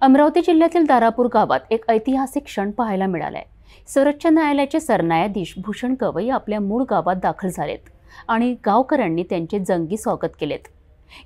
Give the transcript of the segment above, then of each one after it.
अमरावती जिल्ह्यातील दारापूर गावात एक ऐतिहासिक क्षण पाहायला मिळालाय। सर्वोच्च न्यायालयाचे सरन्यायाधीश भूषण गवई आपल्या मूळ गावात दाखल झालेत आणि गावकऱ्यांनी त्यांचे जंगी स्वागत केलेत।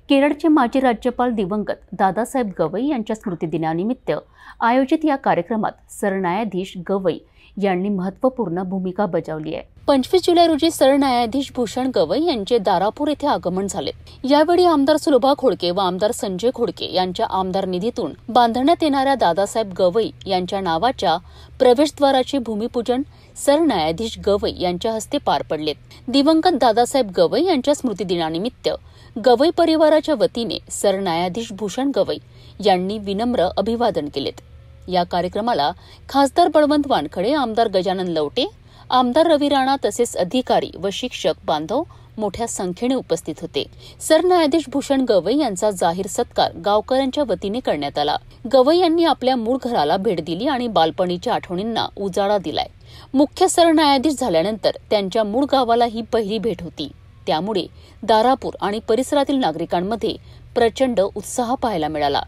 केरळचे माजी राज्यपाल दिवंगत दादासाहेब गवई यांच्या स्मृतिदिनानिमित्त आयोजित या कार्यक्रमात सरन्यायाधीश गवई यांनी महत्त्वपूर्ण भूमिका बजावली आहे। 25 जुलै रोजी सरन्यायाधीश भूषण गवई यांचे दारापूर येथे आगमन झाले। यावेळी आमदार सुलभा खोडके व आमदार संजय खोडके यांच्या आमदार निधीतून बांधण्यात येणाऱ्या दादासाहेब गवई यांच्या नावाच्या प्रवेशद्वाराचे भूमिपूजन सरन्यायाधीश गवई यांच्या हस्ते पार पडले। दिवंगत दादासाहेब गवई यांच्या स्मृतिदिनानिमित्त गवई परिवाराच्या वतीने सरन्यायाधीश भूषण गवई यांनी विनम्र अभिवादन केलेत। या कार्यक्रमाला खासदार बळवंत वानखडे, आमदार गजानन लवटे, आमदार रवी राणा तसेच अधिकारी व शिक्षक बांधव मोठ्या संख्येने उपस्थित होते। सरन्यायाधीश भूषण गवई यांचा जाहीर सत्कार गावकऱ्यांच्या वतीने करण्यात आला। गवई यांनी आपल्या मूळ घराला भेट दिली आणि बालपणीच्या आठवणींना उजाळा दिलाय। मुख्य सरन्यायाधीश झाल्यानंतर त्यांच्या मूळ गावाला ही पहिली भेट होती। त्यामुळे दारापूर आणि परिसरातील नागरिकांमध्ये प्रचंड उत्साह पाहायला मिळाला।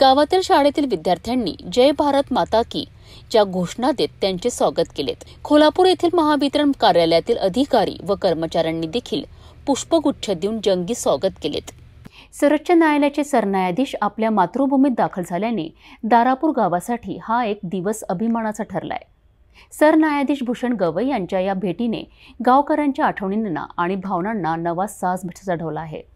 गावातील शाळेतील विद्यार्थ्यांनी जय भारत माता की च्या घोषणा देत त्यांचे स्वागत केलेत। कोल्हापूर येथील महावितरण कार्यालयातील अधिकारी व कर्मचाऱ्यांनी देखील पुष्पगुच्छ देऊन जंगी स्वागत केलेत। सर्वोच्च न्यायालयाचे सरन्यायाधीश आपल्या मातृभूमीत दाखल झाल्याने दारापूर गावासाठी हा एक दिवस अभिमानाचा ठरलाय। सरन्यायाधीश भूषण गवई यांच्या या भेटीने गावकऱ्यांच्या आठवणींना आणि भावनांना नवा साज चढवला आहे।